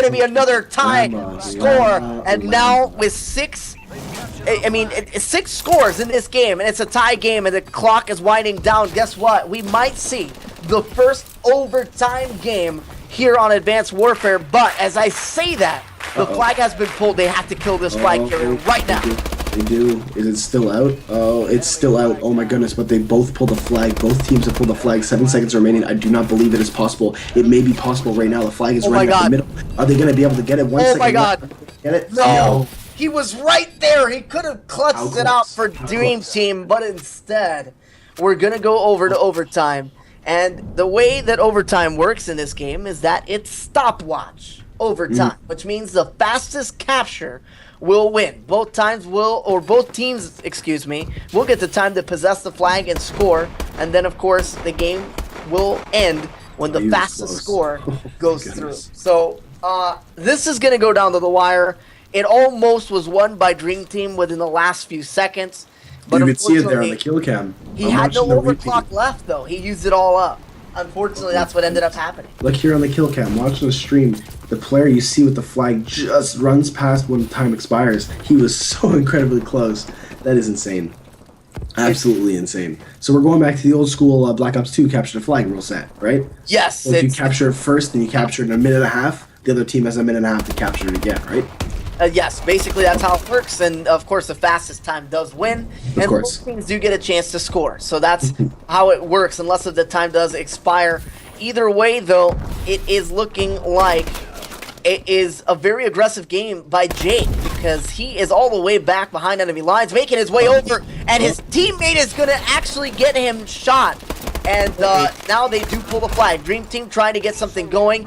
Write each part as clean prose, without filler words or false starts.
going to be another tie score. And now with six scores in this game, and it's a tie game, and the clock is winding down. Guess what? We might see the first overtime game here on Advanced Warfare. But as I say that, the flag has been pulled. They have to kill this flag carrier right now. They do. Is it still out? Oh, it's still out. Oh my goodness, but they both pulled the flag. Both teams have pulled the flag. 7 seconds remaining. I do not believe it is possible. It may be possible right now. The flag is right in the middle. Are they going to be able to get it? 1 second. Oh my god. Get it? No. He was right there. He could have clutched it out for Dream Team, but instead, we're going to go over to overtime. And the way that overtime works in this game is that it's stopwatch overtime, which means the fastest capture will win. Both teams, will get the time to possess the flag and score, and then of course the game will end when the fastest score goes through. So this is going to go down to the wire. It almost was won by Dream Team within the last few seconds. But you could see it there on the kill cam. He had no overclock left, though. He used it all up. Unfortunately, that's what ended up happening. Look here on the kill cam. Watch the stream. The player you see with the flag just runs past when time expires. He was so incredibly close. That is insane. Absolutely insane. So we're going back to the old school Black Ops 2 capture the flag rule set, right? Yes. So if you capture it first, then you capture it in a minute and a half. The other team has a minute and a half to capture it again, right? Yes, basically that's how it works, and of course the fastest time does win, and both teams do get a chance to score. So that's how it works, unless the time does expire. Either way, though, it is looking like it is a very aggressive game by Jake, because he is all the way back behind enemy lines, making his way over, and his teammate is going to actually get him shot. And now they do pull the flag. Dream Team trying to get something going.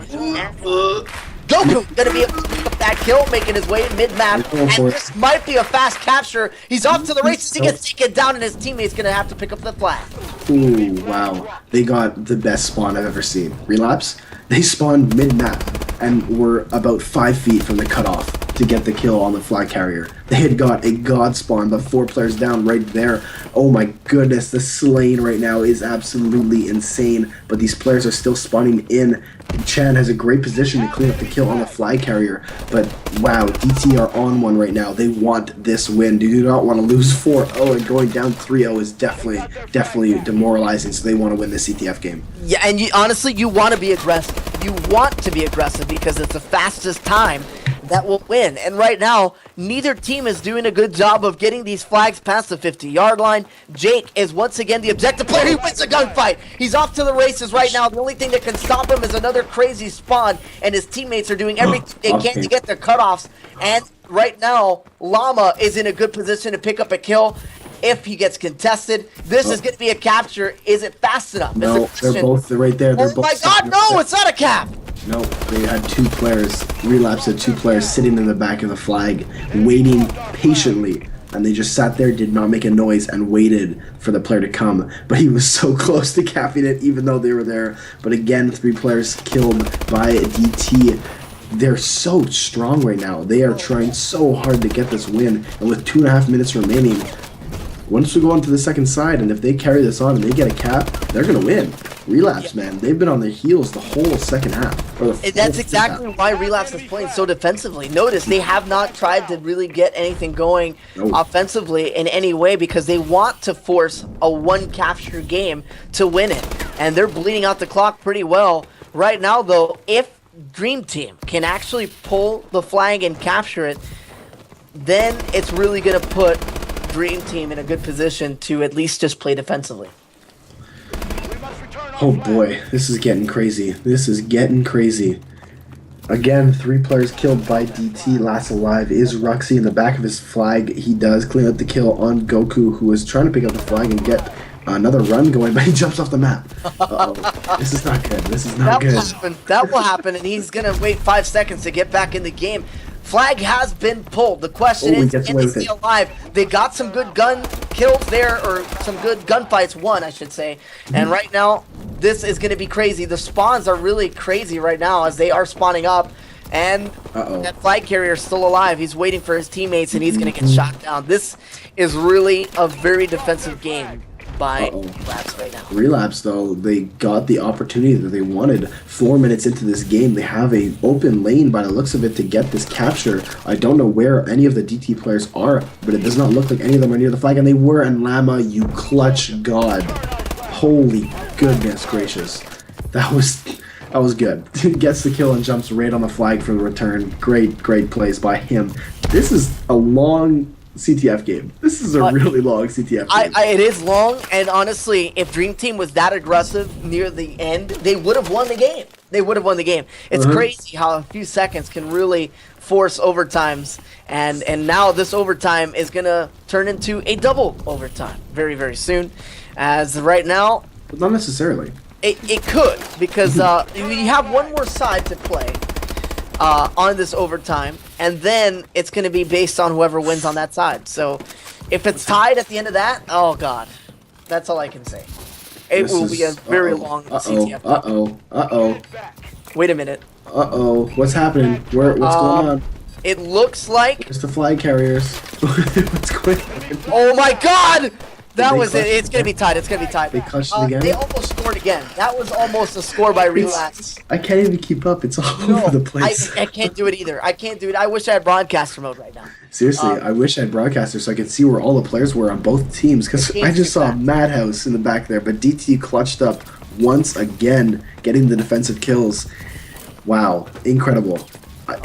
Goku gonna be able to pick up that kill, making his way in mid-map, and this might be a fast capture. He's off to the races, he gets taken down, and his teammate's gonna have to pick up the flag. Ooh, wow. They got the best spawn I've ever seen. Relapse, they spawned mid-map, and were about 5 feet from the cutoff to get the kill on the flag carrier. They had got a god spawn, but 4 players down right there. Oh my goodness, the slaying right now is absolutely insane, but these players are still spawning in. Chan has a great position to clean up the kill on the flag carrier, but wow, DT are on one right now. They want this win. They do not want to lose 4-0, and going down 3-0 is definitely demoralizing, so they want to win this CTF game. Yeah, and honestly, you want to be aggressive. You want to be aggressive because it's the fastest time that will win. And right now, neither team is doing a good job of getting these flags past the 50-yard line. Jake is once again the objective player. He wins the gunfight. He's off to the races right now. The only thing that can stop him is another crazy spawn, and his teammates are doing everything they can to get their cutoffs. And right now, Llama is in a good position to pick up a kill. If he gets contested, this is going to be a capture. Is it fast enough? No, they're both right there. They're both my god, no, it's not a cap. No, they had 2 players. Relapse had 2 players sitting in the back of the flag, waiting patiently. And they just sat there, did not make a noise, and waited for the player to come. But he was so close to capping it, even though they were there. But again, 3 players killed by DT. They're so strong right now. They are trying so hard to get this win. And with 2.5 minutes remaining, once we go on to the second side, and if they carry this on and they get a cap, they're going to win. Relapse, man, they've been on their heels the whole second half. That's exactly why Relapse is playing so defensively. Notice they have not tried to really get anything going offensively in any way, because they want to force a 1 capture game to win it. And they're bleeding out the clock pretty well. Right now, though, if Dream Team can actually pull the flag and capture it, then it's really going to put Dream Team in a good position to at least just play defensively. Oh boy, this is getting crazy. This is getting crazy. Again, 3 players killed by DT. Last alive is Ruxy in the back of his flag. He does clean up the kill on Goku, who is trying to pick up the flag and get another run going, but he jumps off the map. Uh-oh. This is not good. This is not good. That will happen, and he's going to wait 5 seconds to get back in the game. Flag has been pulled. The question is, can they stay alive? They got some good gun kills there, or some good gunfights won, I should say. And right now, this is going to be crazy. The spawns are really crazy right now as they are spawning up. And that flag carrier is still alive. He's waiting for his teammates, and he's going to get shot down. This is really a very defensive game by Relapsed right now. Relapse, though, they got the opportunity that they wanted. 4 minutes into this game, they have a open lane by the looks of it to get this capture. I don't know where any of the DT players are, but it does not look like any of them are near the flag, and they were. And Llama, you clutch god. Holy goodness gracious. That was good. Gets the kill and jumps right on the flag for the return. Great plays by him. This is a long CTF game. This is a really long CTF game. It is long, and honestly, if Dream Team was that aggressive near the end, they would have won the game. It's crazy how a few seconds can really force overtimes, and now this overtime is going to turn into a double overtime very, very soon. As right now... But not necessarily. It could, because you have one more side to play on this overtime, and then it's going to be based on whoever wins on that side. So if it's tied at the end of that, oh god, that's all I can say. It will be a very long CTF. Wait a minute. What's happening? What's going on? It looks like... It's the flag carriers. What's going on? Oh my god! That was it. It's going to be tied. They clutched it again? They almost scored again. That was almost a score by Relapsed. I can't even keep up. It's all over the place. I can't do it either. I wish I had broadcaster mode right now. Seriously, I wish I had broadcaster so I could see where all the players were on both teams, because I just saw a madhouse in the back there. But DT clutched up once again, getting the defensive kills. Wow. Incredible.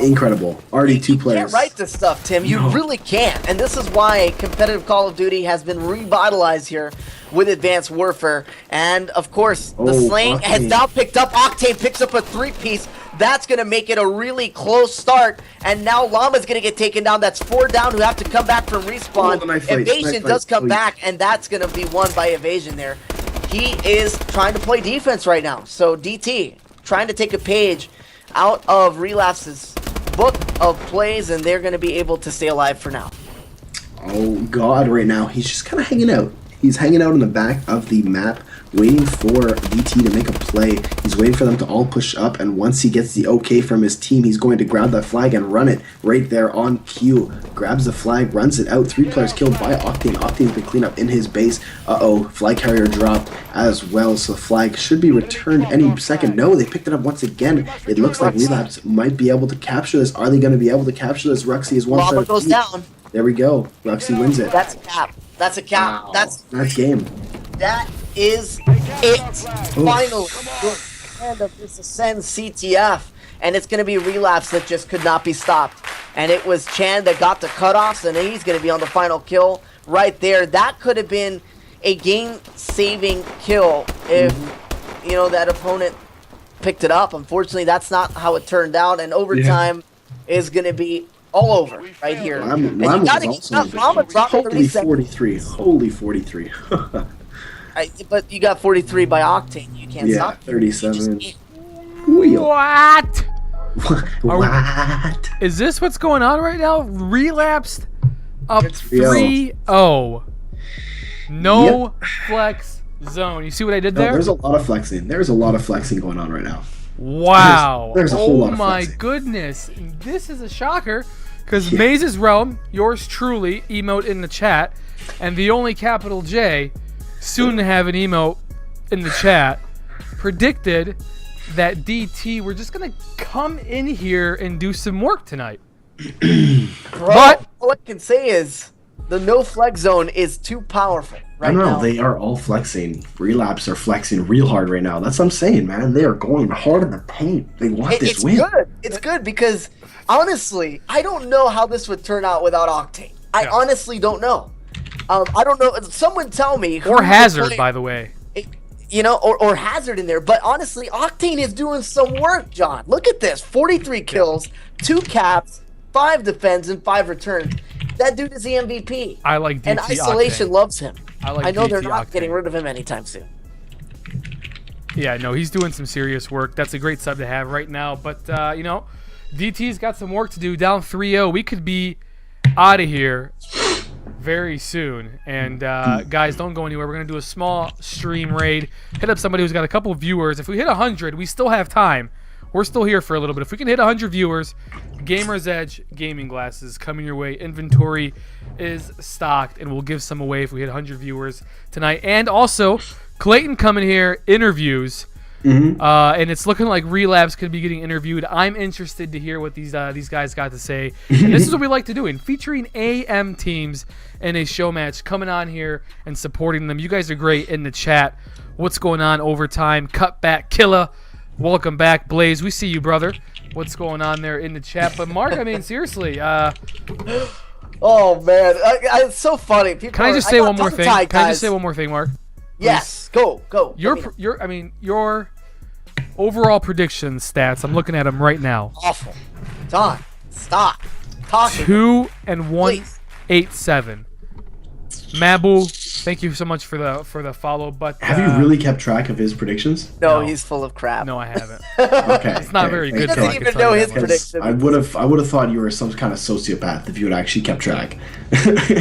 Incredible. Already two players. You can't write this stuff, Tim. You really can't. And this is why competitive Call of Duty has been revitalized here with Advanced Warfare. And, of course, the slaying has now picked up. Octane picks up a 3-piece. That's going to make it a really close start. And now Llama's going to get taken down. That's 4 down who have to come back from respawn. Evasion does come back, and that's going to be won by Evasion there. He is trying to play defense right now. So, DT, trying to take a page out of Relapse's book of plays, and they're going to be able to stay alive for now. Oh god, right now he's just kind of hanging out. He's hanging out in the back of the map, waiting for DT to make a play. He's waiting for them to all push up, and once he gets the okay from his team, he's going to grab that flag and run it right there on cue. Grabs the flag, runs it out. 3 players killed by Octane. Octane's been clean up in his base. Flag carrier dropped as well, so the flag should be returned any second. No, they picked it up once again. It looks like Relapse might be able to capture this. Are they going to be able to capture this? Ruxy is one Llama goes down. There we go. Ruxy wins it. That's a cap. That's a cap. Wow. That's game. That is it. Finally, the end of this Ascend CTF. And it's going to be Relapse that just could not be stopped. And it was Chan that got the cutoffs, and he's going to be on the final kill right there. That could have been a game-saving kill if, that opponent picked it up. Unfortunately, that's not how it turned out, and overtime is going to be all over right here. Holy 43. Holy 43. But you got 43 by Octane. You can't stop. 37. What? What? Is this what's going on right now? Relapsed up 3-0. No flex zone. You see what I did there? There's a lot of flexing. There's a lot of flexing going on right now. Wow. There's a whole lot of flexing. Oh my goodness. This is a shocker because Maze's Realm, yours truly, emote in the chat, and the only capital J, soon to have an emote in the chat, predicted that DT were just going to come in here and do some work tonight. But all I can say is the no flex zone is too powerful right now. They are all flexing. Relapse are flexing real hard right now. That's what I'm saying, man. They are going hard in the paint. They want this win. It's good because, honestly, I don't know how this would turn out without Octane. I honestly don't know. I don't know. Someone tell me. Or Hazard, by the way. Or Hazard in there. But honestly, Octane is doing some work, John. Look at this. 43 kills, 2 caps, 5 defends, and 5 returns. That dude is the MVP. I like DT And Isolation Octane. loves him. I know DT they're not Octane. getting rid of him anytime soon. Yeah, no, he's doing some serious work. That's a great sub to have right now. But, DT's got some work to do. Down 3-0. We could be out of here very soon. And guys, don't go anywhere. We're going to do a small stream raid. Hit up somebody who's got a couple of viewers. If we hit 100, we still have time. We're still here for a little bit. If we can hit 100 viewers, Gamer's Edge gaming glasses coming your way. Inventory is stocked, and we'll give some away if we hit 100 viewers tonight. And also, Clayton coming here, interviews. And it's looking like Relapsed could be getting interviewed. I'm interested to hear what these guys got to say. And this is what we like to do, featuring AM teams in a show match, coming on here and supporting them. You guys are great in the chat. What's going on? Overtime, Cutback Killer. Welcome back, Blaze. We see you, brother. What's going on there in the chat? But Mark, I mean, seriously. Oh man, it's so funny. People can I just say one more thing? Can I just say one more thing, Mark? Yes, go. Your overall prediction stats. I'm looking at them right now. Awful. Don, stop talking. 2-1-8-7. Mabu, thank you so much for the follow. But have you really kept track of his predictions? No, he's full of crap. No, I haven't. Okay, it's not very good. He doesn't even know his predictions. I would have thought you were some kind of sociopath if you had actually kept track.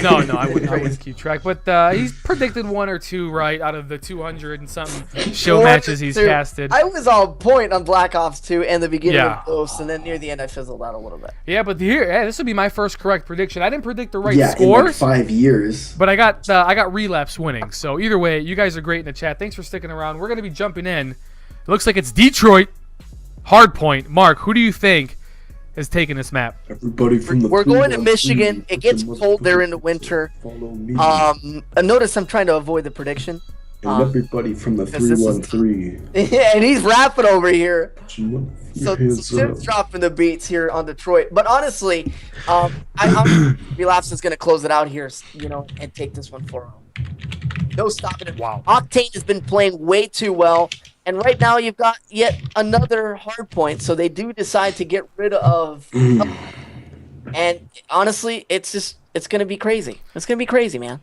No, I wouldn't keep track. But he's predicted 1 or 2 right out of the 200 and something show matches he's casted. I was on point on Black Ops 2 and the beginning of Ghost, and then near the end I fizzled out a little bit. Yeah, but this would be my first correct prediction. I didn't predict the right scores. In like 5 years. But I got Relapse winning. So either way, you guys are great in the chat. Thanks for sticking around. We're going to be jumping in. It looks like it's Detroit Hardpoint. Mark, who do you think is taking this map? Everybody from the We're going to Michigan. It gets cold there in the winter. Notice I'm trying to avoid the prediction. And everybody from the 313. And he's rapping over here. So Tim's dropping the beats here on Detroit. But honestly, Relapsed is going to close it out here, and take this one 4-0. No stopping it. Wow. Octane has been playing way too well. And right now you've got yet another hard point. So they do decide to get rid of... and honestly, it's going to be crazy. It's going to be crazy, man.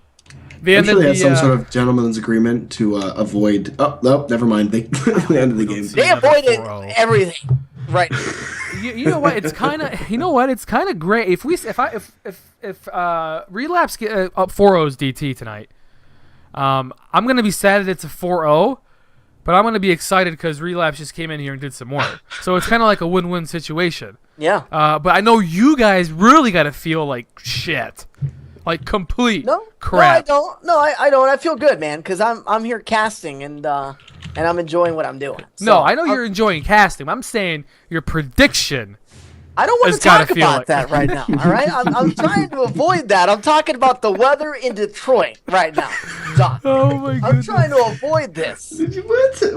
I'm sure they had some sort of gentleman's agreement to avoid... Oh, no, never mind. They the end of the game. They avoided everything. Right. You know what? It's kind of great if Relapse get up 4-0's DT tonight. I'm gonna be sad that it's a 4-0, but I'm gonna be excited because Relapse just came in here and did some work. So it's kind of like a win-win situation. Yeah. But I know you guys really got to feel like shit. Like complete crap. No, I don't. I feel good, man, because I'm here casting and I'm enjoying what I'm doing. So, no, I know you're enjoying casting. I'm saying your prediction. I don't want to talk about that right now. All right, I'm trying to avoid that. I'm talking about the weather in Detroit right now, John. Oh my goodness. I'm trying to avoid this.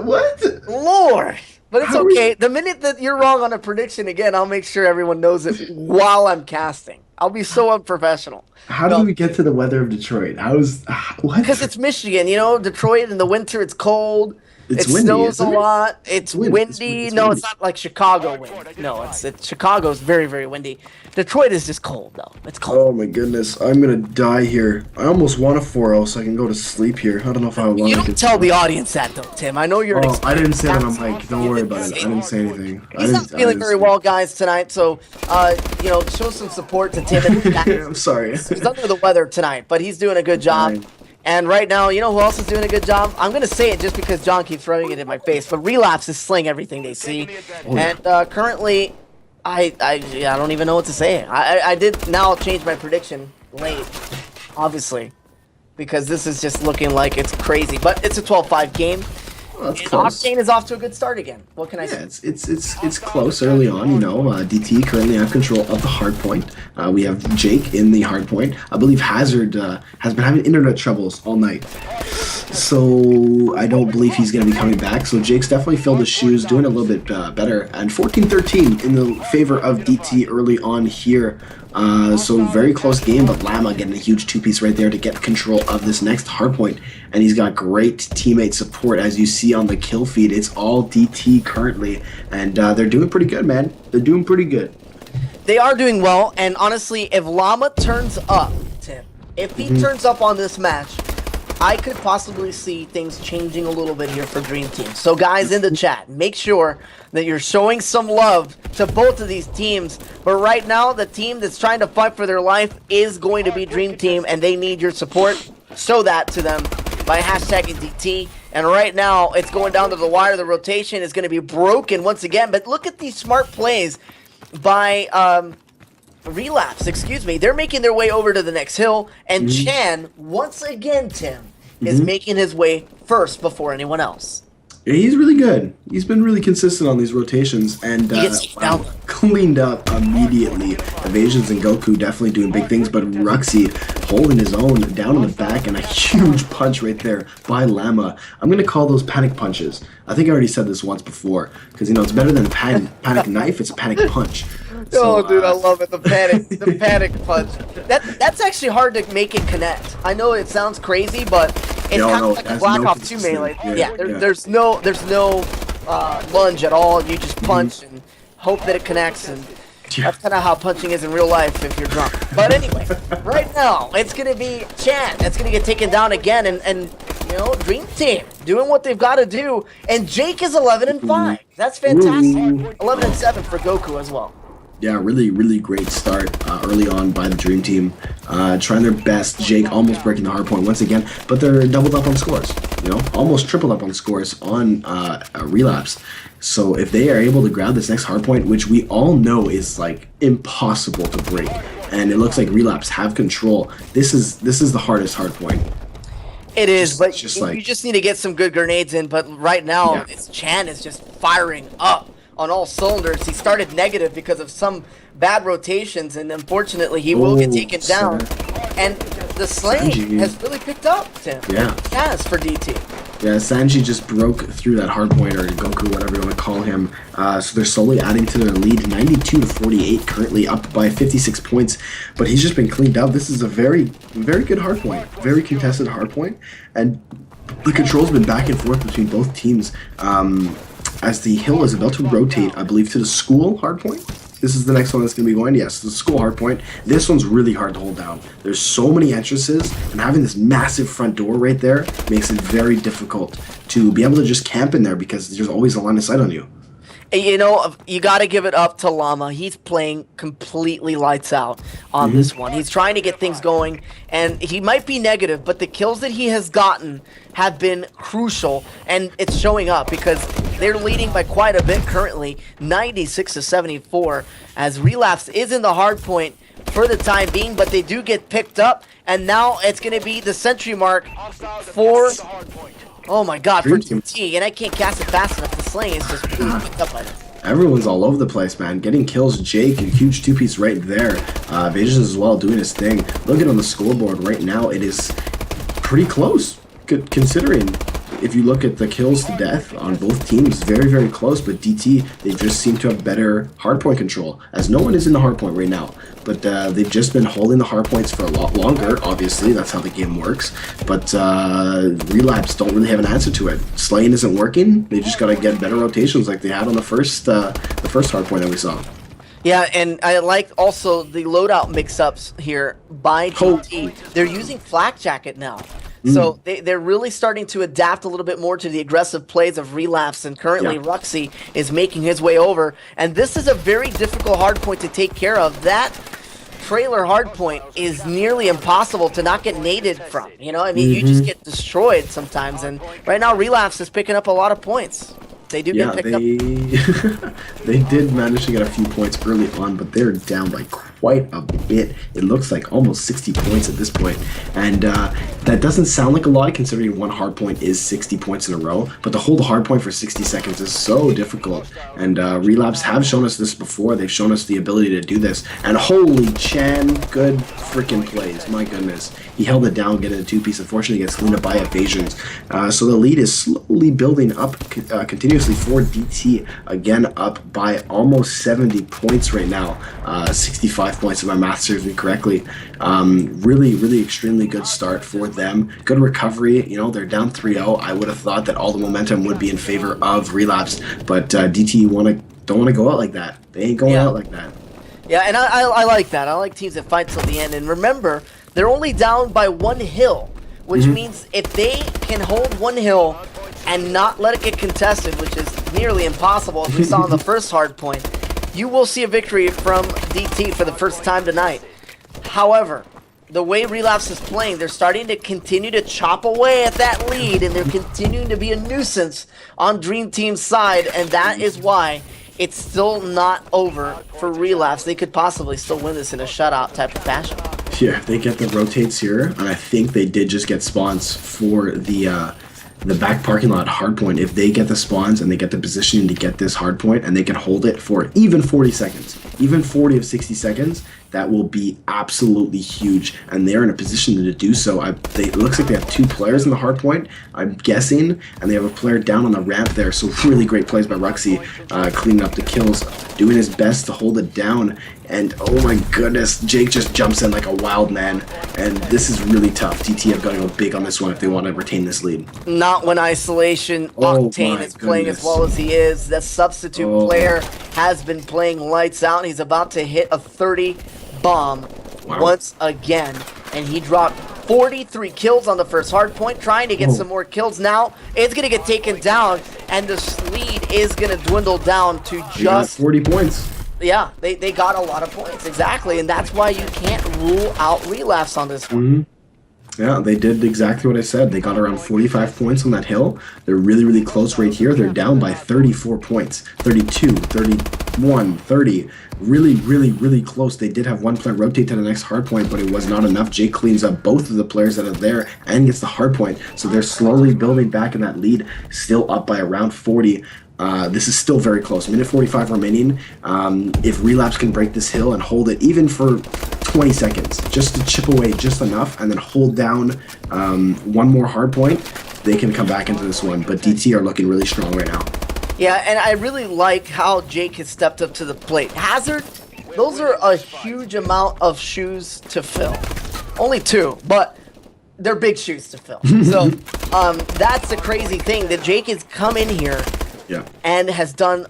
What? Lord. But it's okay. The minute that you're wrong on a prediction again, I'll make sure everyone knows it while I'm casting. I'll be so unprofessional. How do we get to the weather of Detroit? What? Because it's Michigan, Detroit in the winter, it's cold. It's it windy, snows a lot. It's windy. It's no, windy. it's not like Chicago wind. No, it's Chicago's very, very windy. Detroit is just cold, though. It's cold. Oh my goodness, I'm gonna die here. I almost want a 4-0 so I can go to sleep here. I don't know if I want to. You don't tell the audience that, though, Tim. I know you're. I didn't say that on mic. Don't worry about it. I didn't say anything. He's not feeling very well, guys, tonight. So, show some support to Tim. I'm sorry. He's under the weather tonight, but he's doing a good job. Right. And right now, you know who else is doing a good job? I'm going to say it just because John keeps throwing it in my face, but Relapse is slaying everything they see. And currently, I don't even know what to say. I did now change my prediction late, obviously, because this is just looking like it's crazy. But it's a 12-5 game. Well, that's close. Octane is off to a good start again. What can I say? It's close early on. DT currently have control of the hard point. We have Jake in the hard point. I believe Hazard has been having internet troubles all night, so I don't believe he's going to be coming back. So Jake's definitely filled his shoes, doing a little bit better. And 14-13 in the favor of DT early on here. So very close game, but Llama getting a huge two-piece right there to get control of this next hardpoint. And he's got great teammate support, as you see on the kill feed. It's all DT currently, and they're doing pretty good, man. They're doing pretty good. They are doing well, and honestly, if Llama turns up, Tim, if he turns up on this match, I could possibly see things changing a little bit here for Dream Team. So guys in the chat, make sure that you're showing some love to both of these teams. But right now, the team that's trying to fight for their life is going to be Dream Team, and they need your support. Show that to them by hashtagging DT. And right now, it's going down to the wire. The rotation is going to be broken once again. But look at these smart plays by Relapse, excuse me. They're making their way over to the next hill, and Chan, once again, Tim, is making his way first before anyone else. Yeah, he's really good. He's been really consistent on these rotations, and cleaned up immediately. Evasions and Goku definitely doing big things, but Ruxy holding his own down in the back, and a huge punch right there by Llama. I'm going to call those panic punches. I think I already said this once before, because, you know, it's better than a panic knife, it's a panic punch. So, dude, I love it. The panic punch. That's actually hard to make it connect. I know it sounds crazy, but it's kind of like a Black Ops 2 melee. There's no lunge at all. You just punch and hope that it connects, and that's kind of how punching is in real life if you're drunk. But anyway, right now it's gonna be Chan that's gonna get taken down again, and you know, Dream Team doing what they've got to do, and Jake is 11-5. That's fantastic. 11-7 for Goku as well. Yeah, really, really great start early on by the Dream Team. Trying their best. Jake almost breaking the hard point once again, but they're doubled up on scores. You know, almost tripled up on scores on Relapse. So if they are able to grab this next hard point, which we all know is like impossible to break, and it looks like Relapse have control, this is the hardest hard point. It is, but you just need to get some good grenades in. But right now, Chan is just firing up on all cylinders. He started negative because of some bad rotations, and unfortunately he will get taken down. And the slaying has really picked up, Tim. Yeah. It has for DT. Yeah, Sanji just broke through that hard point, or Goku, whatever you want to call him. So they're slowly adding to their lead, 92-48, currently up by 56 points. But he's just been cleaned up. This is a very, very good hard point, very contested hard point, and the control's been back and forth between both teams. As the hill is about to rotate, I believe, to the school hardpoint. This is the next one that's going to be going. Yes, the school hardpoint. This one's really hard to hold down. There's so many entrances, and having this massive front door right there makes it very difficult to be able to just camp in there, because there's always a line of sight on you. You know, you got to give it up to Llama. He's playing completely lights out on this one. He's trying to get things going, and he might be negative, but the kills that he has gotten have been crucial, and it's showing up because they're leading by quite a bit currently, 96-74, as Relapse is in the hard point for the time being, but they do get picked up, and now it's going to be the century mark for... Oh my god, for DT, and I can't cast it fast enough. The slaying is just really picked up by them. Everyone's all over the place, man. Getting kills. Jake, a huge two-piece right there. Visions as well, doing his thing. Looking on the scoreboard right now, it is pretty close, considering if you look at the kills to death on both teams, very, very close. But DT, they just seem to have better hardpoint control, as no one is in the hardpoint right now. But they've just been holding the hardpoints for a lot longer. Obviously, that's how the game works. But Relapse don't really have an answer to it. Slaying isn't working. They just got to get better rotations like they had on the first hardpoint that we saw. Yeah, and I like also the loadout mix-ups here by DT. They're using Flak Jacket now. So they're really starting to adapt a little bit more to the aggressive plays of Relapse, and currently Ruxy is making his way over. And this is a very difficult hardpoint to take care of. That trailer hardpoint is nearly impossible to not get naded from. You know, I mean, you just get destroyed sometimes. And right now, Relapse is picking up a lot of points. They do get picked up. They did manage to get a few points early on, but they're down by quite a bit. It looks like almost 60 points at this point. And that doesn't sound like a lot, considering one hard point is 60 points in a row. But to hold a hard point for 60 seconds is so difficult. And Relapse have shown us this before. They've shown us the ability to do this. And holy Chan, good freaking plays. My goodness. He held it down, getting a two-piece. Unfortunately, gets cleaned up by evasions. So the lead is slowly building up continuously for DT. Again, up by almost 70 points right now. 65 points if my math serves me correctly. Really, really extremely good start for them. Good recovery. You know, they're down 3-0. I would have thought that all the momentum would be in favor of Relapse, but DT don't want to go out like that. They ain't going out like that. Yeah, and I like that. I like teams that fight till the end. And remember, they're only down by one hill, which means if they can hold one hill and not let it get contested, which is nearly impossible, as we saw on the first hard point, you will see a victory from DT for the first time tonight. However, the way Relapse is playing, they're starting to continue to chop away at that lead, and they're continuing to be a nuisance on Dream Team's side, and that is why it's still not over for Relapse. They could possibly still win this in a shutout type of fashion. Yeah, they get the rotates here, and I think they did just get spawns for the back parking lot hardpoint. If they get the spawns and they get the positioning to get this hardpoint and they can hold it for even 40 seconds, even 40 of 60 seconds, that will be absolutely huge. And they're in a position to do so. It looks like they have 2 players in the hardpoint, I'm guessing, and they have a player down on the ramp there. So really great plays by Ruxy, cleaning up the kills, doing his best to hold it down. And oh my goodness, Jake just jumps in like a wild man. And this is really tough. DT have got to go big on this one if they want to retain this lead. Not when Isolation Octane is playing as well as he is. The substitute player has been playing lights out, and he's about to hit a 30 bomb once again. And he dropped 43 kills on the first hardpoint, trying to get some more kills now. It's going to get taken down, and the lead is going to dwindle down to just 40 points. Yeah, they got a lot of points, exactly, and that's why you can't rule out Relapse on this one. Yeah, they did exactly what I said. They got around 45 points on that hill. They're really, really close right here. They're down by 34 points, 32, 31, 30. Really, really, really close. They did have one player rotate to the next hardpoint, but it was not enough. Jake cleans up both of the players that are there and gets the hardpoint. So they're slowly building back in that lead, still up by around 40. This is still very close. Minute 45 remaining. If Relapse can break this hill and hold it even for 20 seconds, just to chip away just enough and then hold down one more hard point, they can come back into this one. But DT are looking really strong right now. Yeah, and I really like how Jake has stepped up to the plate. Hazard, those are a huge amount of shoes to fill. Only 2, but they're big shoes to fill. So that's the crazy thing, that Jake has come in here and has done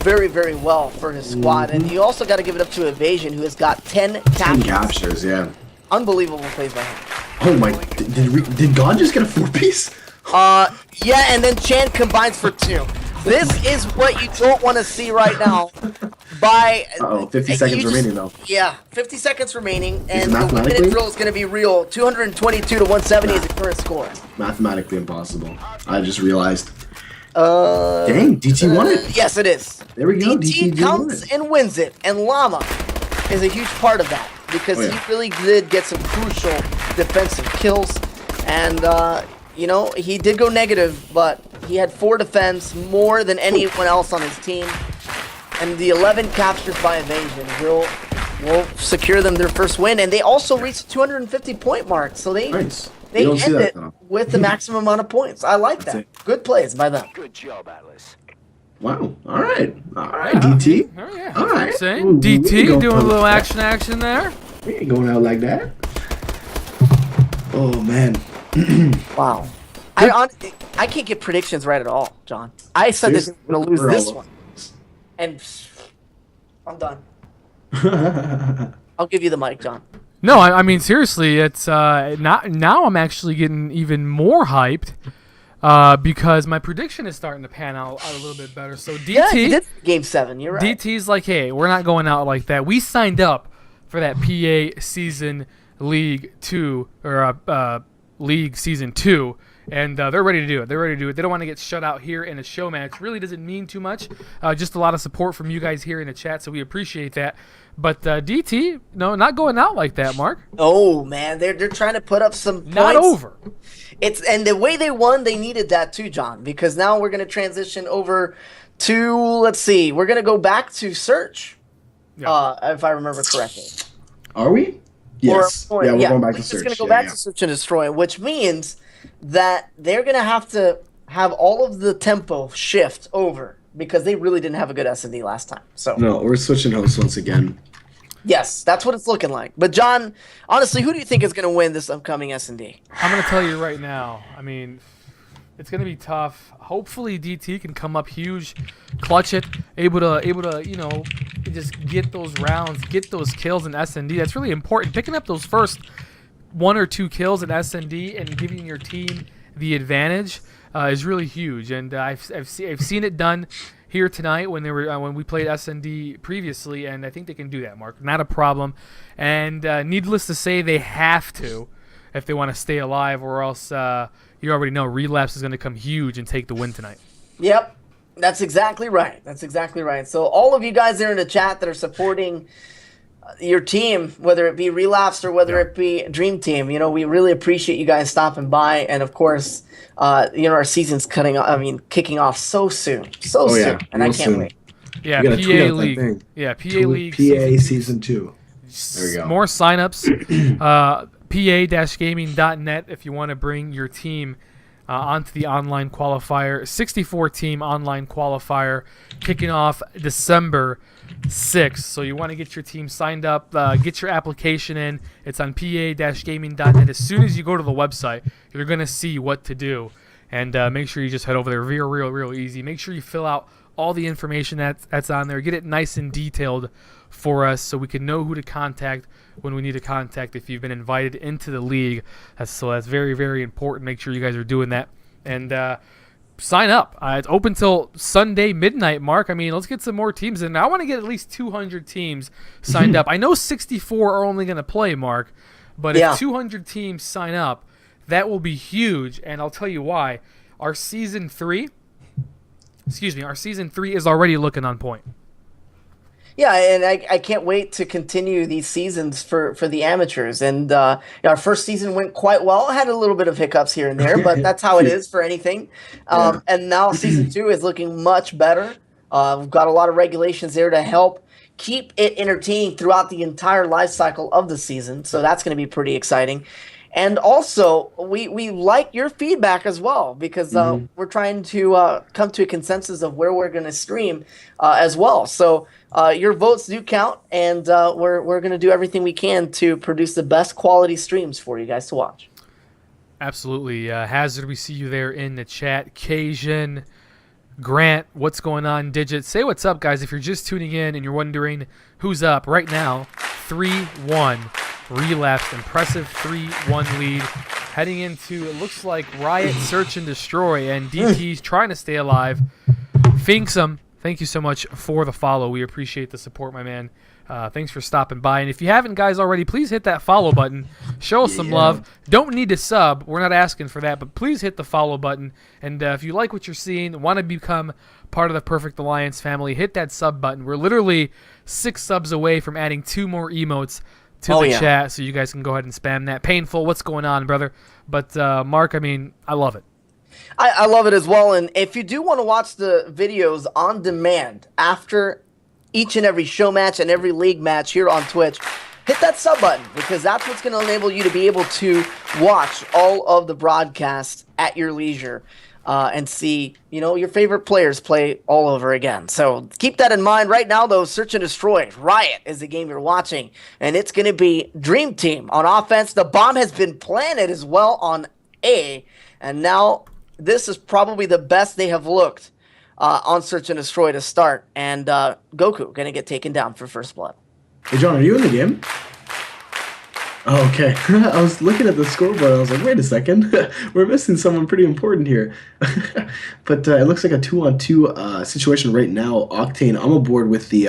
very, very well for his squad. And you also got to give it up to Evasion, who has got 10 captures. 10 captures, yeah. Unbelievable plays by him. Oh my, did God just get a 4-piece? Yeah, and then Chan combines for 2. This is what you don't want to see right now. By 50 seconds remaining though. Yeah, 50 seconds remaining, and the minute drill is going to be real. 222 to 170 is the current score. Mathematically impossible. I just realized. Dang, DT won it. Yes, it is. There we go. DT comes and wins it, and Llama is a huge part of that because he really did get some crucial defensive kills, and you know, he did go negative, but he had 4 defense, more than anyone else on his team, and the 11 captures by Evasion will secure them their first win, and they also reached the 250 point mark, so they end it with the maximum amount of points. I like that. Good plays by them. Good job, Atlas. Wow. All right, DT. Oh, yeah. All right. Saying. DT doing a little action there. We ain't going out like that. Oh man. Wow. I can't get predictions right at all, John. I said this was going to lose this one. And I'm done. I'll give you the mic, John. No, I mean, seriously, it's now I'm actually getting even more hyped because my prediction is starting to pan out a little bit better. So DT, yeah, you did Game 7, you're right. DT's like, hey, we're not going out like that. We signed up for that PA Season League 2, or League Season 2, and they're ready to do it. They don't want to get shut out here in a show match. Really doesn't mean too much. Just a lot of support from you guys here in the chat, so we appreciate that. But DT, no, not going out like that, Mark. Oh man, they're trying to put up some points. Not over. And the way they won, they needed that too, John. Because now we're going to transition over to, let's see, we're going to go back to Search, if I remember correctly. Are we? Yes. We're going back to Search. We're going to go back to Search and Destroy, which means that they're going to have all of the tempo shift over because they really didn't have a good S&D last time. So no, we're switching hosts once again. Yes, that's what it's looking like. But John, honestly, who do you think is going to win this upcoming S&D? I'm going to tell you right now. I mean, it's going to be tough. Hopefully DT can come up huge, clutch it, able to, you know, just get those rounds, get those kills in S&D. That's really important. Picking up those first 1 or 2 kills in S&D and giving your team the advantage is really huge. And I've seen it done here tonight when we played S&D previously, and I think they can do that, Mark. Not a problem. And needless to say, they have to if they want to stay alive, or else you already know Relapse is going to come huge and take the win tonight. Yep. That's exactly right. That's exactly right. So all of you guys there in the chat that are supporting your team, whether it be Relapsed or whether it be Dream Team, we really appreciate you guys stopping by. And of course, our season's kicking off so soon, soon, and I can't wait. Yeah, PA League. Yeah, PA League. PA Season 2. There we go. More signups. PA-gaming.net if you want to bring your team onto the online qualifier. 64-team online qualifier kicking off December 6th. So you want to get your team signed up, get your application in. It's on PA-gaming.net. As soon as you go to the website, you're going to see what to do. And make sure you just head over there real easy. Make sure you fill out all the information that's on there. Get it nice and detailed for us so we can know who to contact when we need to contact if you've been invited into the league. That's very important. Make sure you guys are doing that. And sign up. It's open till Sunday midnight, Mark. I mean, let's get some more teams in. I want to get at least 200 teams signed up. I know 64 are only going to play, Mark, but if 200 teams sign up, that will be huge. And I'll tell you why. Our season 3 is already looking on point. Yeah, and I can't wait to continue these seasons for the amateurs. And our first season went quite well. Had a little bit of hiccups here and there, but that's how it is for anything. And now season 2 is looking much better. We've got a lot of regulations there to help keep it entertaining throughout the entire life cycle of the season. So that's going to be pretty exciting. And also, we like your feedback as well, because we're trying to come to a consensus of where we're going to stream as well. So your votes do count, and we're going to do everything we can to produce the best quality streams for you guys to watch. Absolutely. Hazard, we see you there in the chat. Cajun, Grant, what's going on? Digit, say what's up, guys. If you're just tuning in and you're wondering who's up right now, 3-1. Relapsed, impressive 3-1 lead. Heading into, it looks like Riot, Search and Destroy, and DT's trying to stay alive. Finksum, thank you so much for the follow. We appreciate the support, my man. Thanks for stopping by. And if you haven't, guys, already, please hit that follow button. Show us some love. Don't need to sub. We're not asking for that, but please hit the follow button. And if you like what you're seeing, want to become part of the Perfect Alliance family, hit that sub button. We're literally 6 subs away from adding 2 more emotes to the chat, so you guys can go ahead and spam that. Painful, what's going on, brother? But, Mark, I mean, I love it. I love it as well. And if you do want to watch the videos on demand after each and every show match and every league match here on Twitch, hit that sub button, because that's what's going to enable you to be able to watch all of the broadcasts at your leisure. And see, your favorite players play all over again. So keep that in mind. Right now, though, Search and Destroy, Riot is the game you're watching. And it's going to be Dream Team on offense. The bomb has been planted as well on A. And now this is probably the best they have looked on Search and Destroy to start. And Goku going to get taken down for first blood. Hey, John, are you in the game? Oh, okay. I was looking at the scoreboard. I was like, wait a second. We're missing someone pretty important here. But it looks like a 2-on-2 situation right now. Octane, I'm aboard with the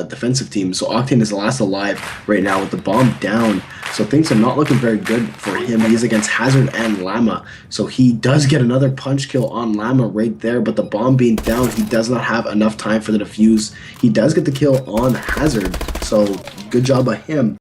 defensive team. So Octane is the last alive right now with the bomb down. So things are not looking very good for him. He's against Hazard and Llama. So he does get another punch kill on Llama right there. But the bomb being down, he does not have enough time for the defuse. He does get the kill on Hazard. So good job by him.